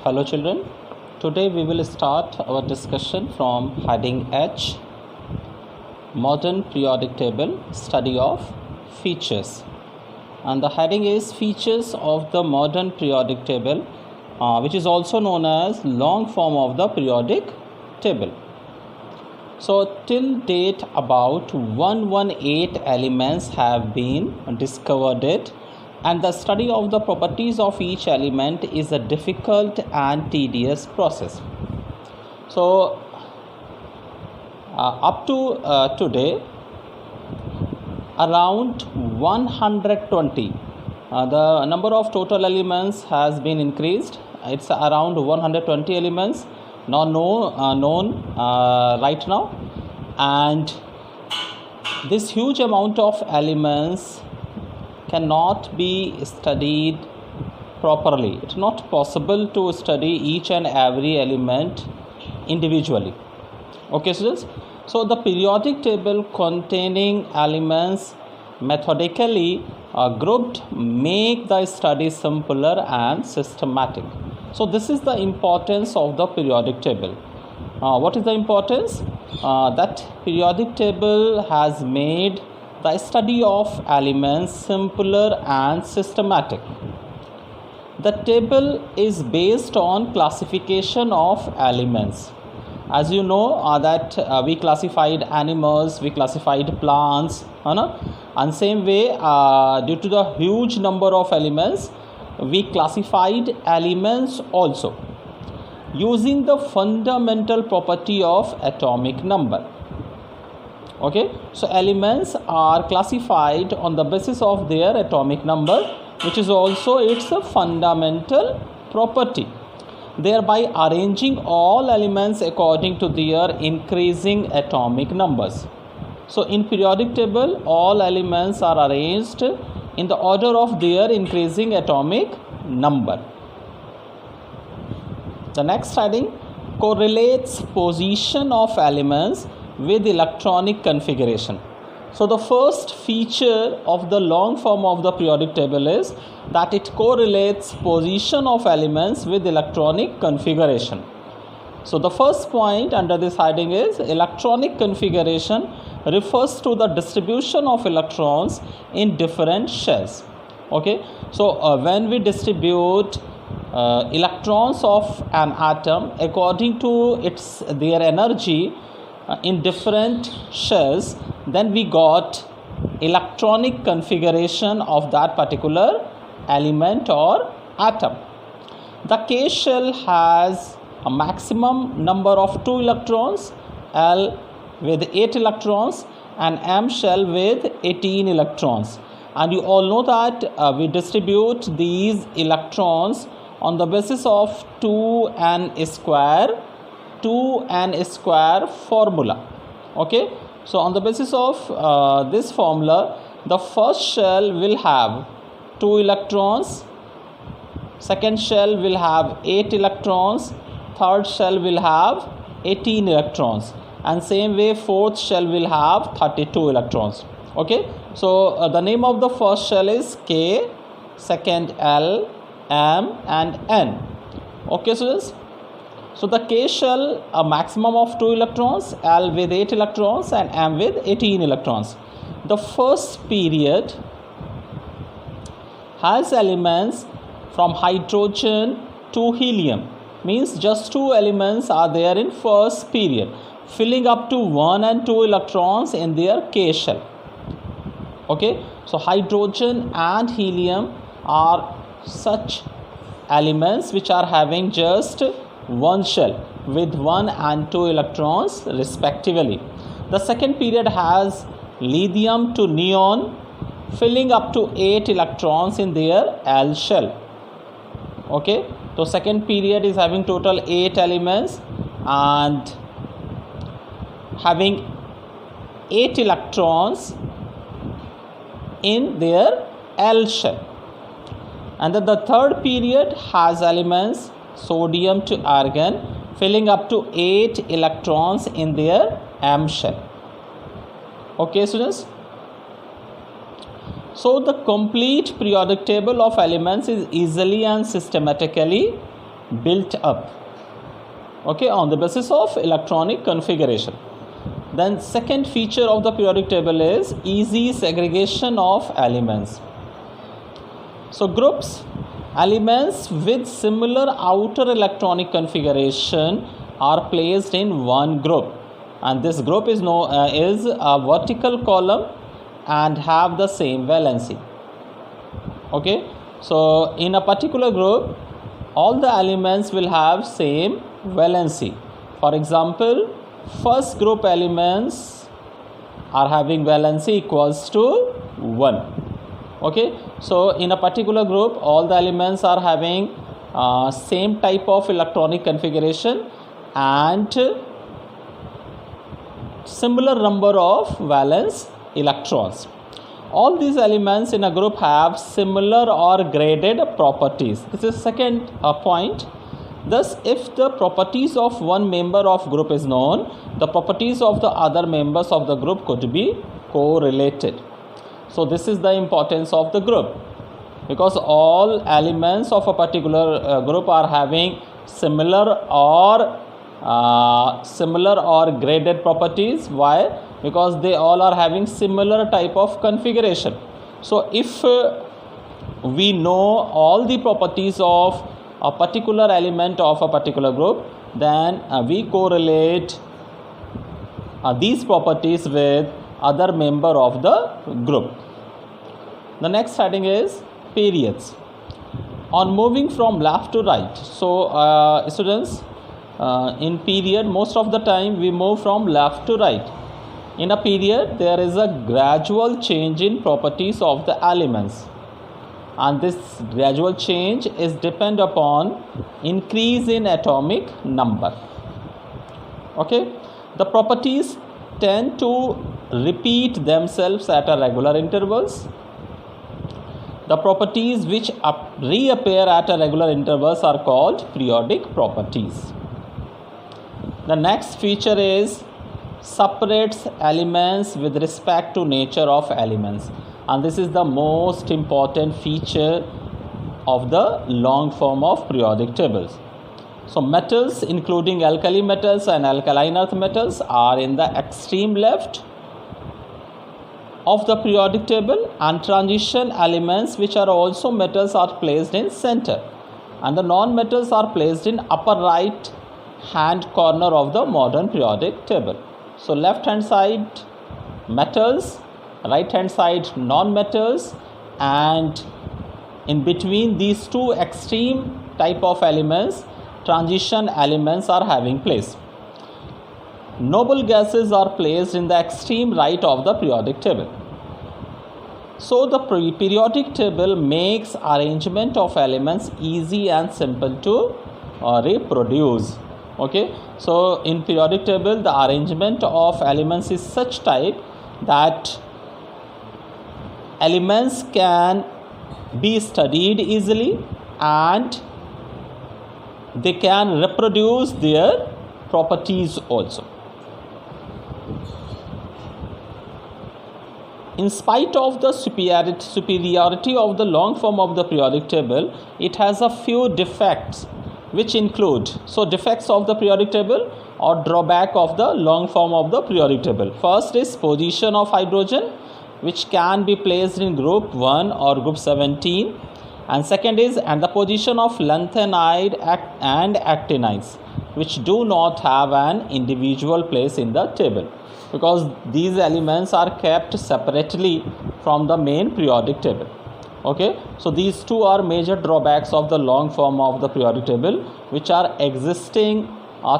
Hello children, today we will start our discussion from heading H, Modern Periodic Table, Study of Features. And the heading is Features of the Modern Periodic Table, which is also known as long form of the periodic table. So till date about 118 elements have been discovered, and the study of the properties of each element is a difficult and tedious process. So up to today, around 120 the number of total elements has been increased. It's around 120 elements now known right now, and this huge amount of elements cannot be studied properly. It's not possible to study each and every element individually. Okay, students. So the periodic table containing elements methodically grouped make the study simpler and systematic. So this is the importance of the periodic table. What is the importance? That periodic table has made the study of elements simpler and systematic. The table is based on classification of elements. As you know that we classified animals, we classified plants, and same way due to the huge number of elements, we classified elements also using the fundamental property of atomic number. Okay, so elements are classified on the basis of their atomic number, which is also its a fundamental property, thereby arranging all elements according to their increasing atomic numbers. So in periodic table, all elements are arranged in the order of their increasing atomic number. The next heading correlates position of elements with electronic configuration. So the first feature of the long form of the periodic table is that it correlates position of elements with electronic configuration. So the first point under this heading is electronic configuration refers to the distribution of electrons in different shells. Okay, so when we distribute electrons of an atom according to their energy in different shells, then we got electronic configuration of that particular element or atom. The K shell has a maximum number of 2 electrons, L with 8 electrons, and M shell with 18 electrons. And you all know that we distribute these electrons on the basis of 2n square formula. Okay, so on the basis of this formula, the first shell will have 2 electrons, second shell will have 8 electrons, third shell will have 18 electrons, and same way fourth shell will have 32 electrons. Okay, so the name of the first shell is K, second L, M and N. Okay, students. So the K shell a maximum of 2 electrons, L with 8 electrons and M with 18 electrons. The first period has elements from hydrogen to helium, means just 2 elements are there in first period, filling up to 1 and 2 electrons in their K shell. Okay, so hydrogen and helium are such elements which are having just one shell with 1 and 2 electrons respectively. The second period has lithium to neon, filling up to 8 electrons in their L shell. Okay, so second period is having total 8 elements and having 8 electrons in their L shell. And then the third period has elements sodium to argon, filling up to 8 electrons in their M shell. Okay, students. So the complete periodic table of elements is easily and systematically built up, okay, on the basis of electronic configuration. Then second feature of the periodic table is easy segregation of elements. So groups, elements with similar outer electronic configuration are placed in one group, and this group is a vertical column and have the same valency. Okay, so in a particular group, all the elements will have same valency. For example, first group elements are having valency equals to 1. Okay, so in a particular group, all the elements are having same type of electronic configuration and similar number of valence electrons. All these elements in a group have similar or graded properties. This is second point. Thus, if the properties of one member of group is known, the properties of the other members of the group could be correlated. So this is the importance of the group, because all elements of a particular group are having similar or graded properties. Why? Because they all are having similar type of configuration. So if we know all the properties of a particular element of a particular group, then we correlate these properties with other member of the group. The next heading is periods. On moving from left to right, so students, in period, most of the time we move from left to right. In a period, there is a gradual change in properties of the elements, and this gradual change is depend upon increase in atomic number. Okay, the properties tend to repeat themselves at a regular intervals. The properties which reappear at a regular intervals are called periodic properties. The next feature is separates elements with respect to nature of elements, and this is the most important feature of the long form of periodic tables. So metals, including alkali metals and alkaline earth metals, are in the extreme left of the periodic table, and transition elements, which are also metals, are placed in center, and the non-metals are placed in upper right hand corner of the modern periodic table. So left hand side metals, right hand side non-metals, and in between these two extreme type of elements, transition elements are having place. Noble gases are placed in the extreme right of the periodic table. So the periodic table makes arrangement of elements easy and simple to reproduce. Okay, so in periodic table, the arrangement of elements is such type that elements can be studied easily and they can reproduce their properties also. In spite of the superiority of the long form of the periodic table, it has a few defects which include, so defects of the periodic table or drawback of the long form of the periodic table. First is position of hydrogen, which can be placed in group 1 or group 17, and second is and the position of lanthanide and actinides, which do not have an individual place in the table, because these elements are kept separately from the main periodic table. Okay, so these two are major drawbacks of the long form of the periodic table which are existing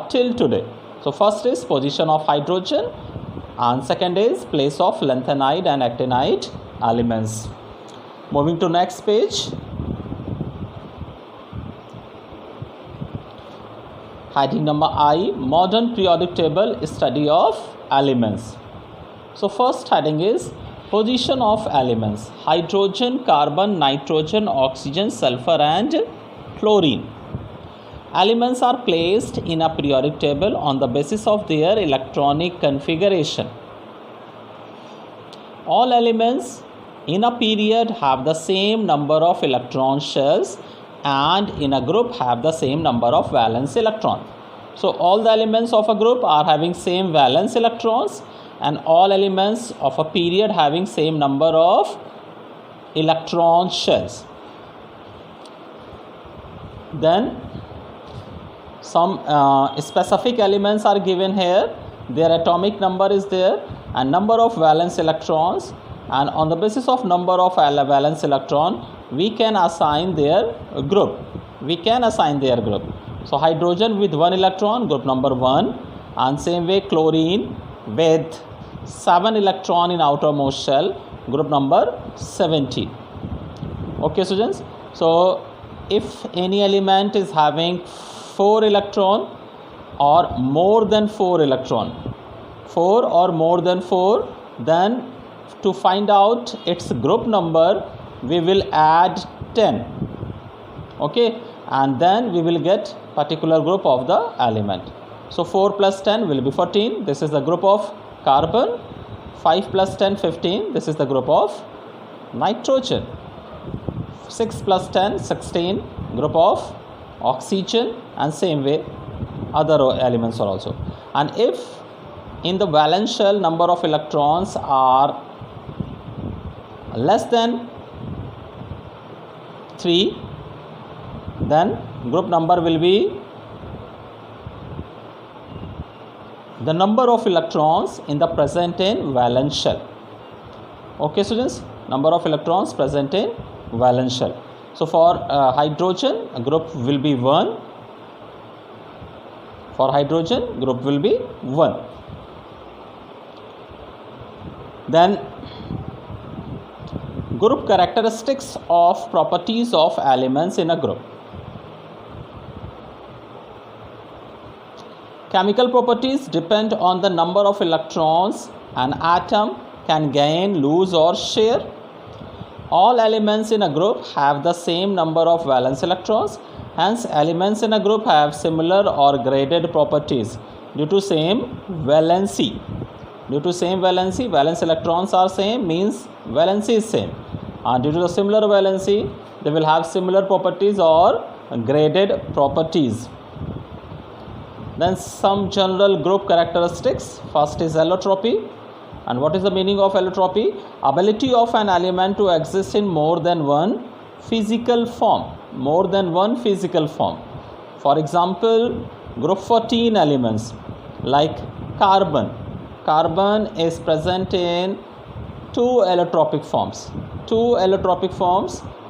till today. So first is position of hydrogen, and second is place of lanthanide and actinide elements. Moving to next page. Heading number I, modern periodic table study of elements. So first heading is position of elements: hydrogen, carbon, nitrogen, oxygen, sulfur and chlorine. Elements are placed in a periodic table on the basis of their electronic configuration. All elements in a period have the same number of electron shells and in a group have the same number of valence electron. So all the elements of a group are having same valence electrons, and all elements of a period having same number of electron shells. Then some specific elements are given here. Their atomic number is there and number of valence electrons, and on the basis of number of valence electron we can assign their group. So hydrogen with 1 electron, group number 1, and same way chlorine with 7 electron in outermost shell, group number 17. Okay students, so if any element is having 4 electron or more than 4 electron, 4 or more than 4, then to find out its group number we will add 10. Okay, and then we will get particular group of the element. So 4 plus 10 will be 14. This is the group of carbon. 5 plus 10 15. This is the group of nitrogen. 6 plus 10 16, group of oxygen, and same way other elements are also. And if in the valence shell number of electrons are less than 3, then group number will be the number of electrons in the present in valence shell. Okay students, number of electrons present in valence shell. So for hydrogen group will be 1. For hydrogen group will be 1. Then group characteristics of properties of elements in a group. Chemical properties depend on the number of electrons an atom can gain, lose or share. All elements in a group have the same number of valence electrons. Hence, elements in a group have similar or graded properties due to same valency. Valence electrons are same, means valency is same. And due to the similar valency, they will have similar properties or graded properties. Then some general group characteristics. First is allotropy. And what is the meaning of allotropy? Ability of an element to exist in more than one physical form. For example, group 14 elements like carbon. Carbon is present in two allotropic forms,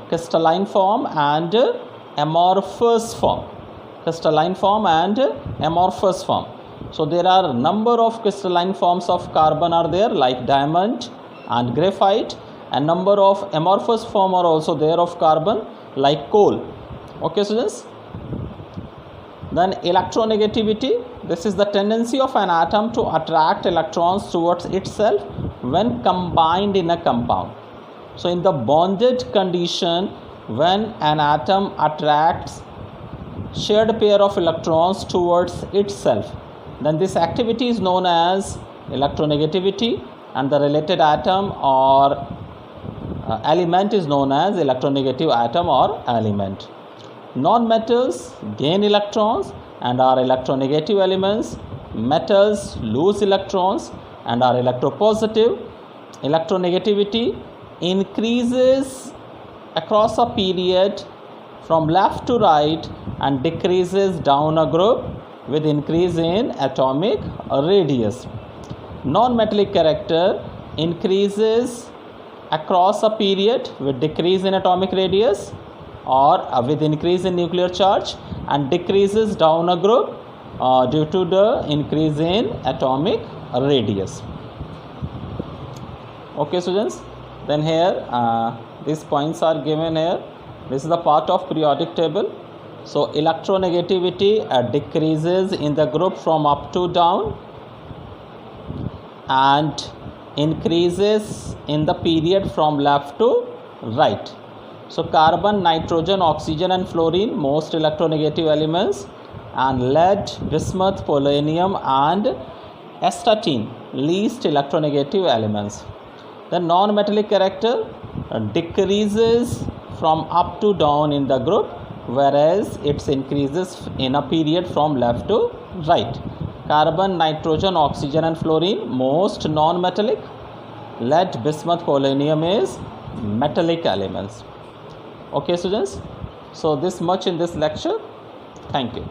crystalline form and amorphous form. So there are number of crystalline forms of carbon are there, like diamond and graphite, and number of amorphous form are also there of carbon, like coal. Okay students. Then electronegativity. This is the tendency of an atom to attract electrons towards itself when combined in a compound. So in the bonded condition, when an atom attracts shared pair of electrons towards itself, then this activity is known as electronegativity, and the related atom or element is known as electronegative atom or element. Non-metals gain electrons and are electronegative elements. Metals lose electrons and are electropositive. Electronegativity increases across a period from left to right and decreases down a group with increase in atomic radius. Non-metallic character increases across a period with decrease in atomic radius or with increase in nuclear charge, and decreases down a group due to the increase in atomic radius. Okay students, then here these points are given here. This is the part of periodic table. So electronegativity decreases in the group from up to down and increases in the period from left to right. So carbon, nitrogen, oxygen and fluorine, most electronegative elements, and lead, bismuth, polonium and astatine, least electronegative elements. The non-metallic character decreases from up to down in the group whereas it increases in a period from left to right. Carbon, nitrogen, oxygen and fluorine, most non-metallic. Lead, bismuth, polonium is metallic elements. Okay students, so this much in this lecture. Thank you.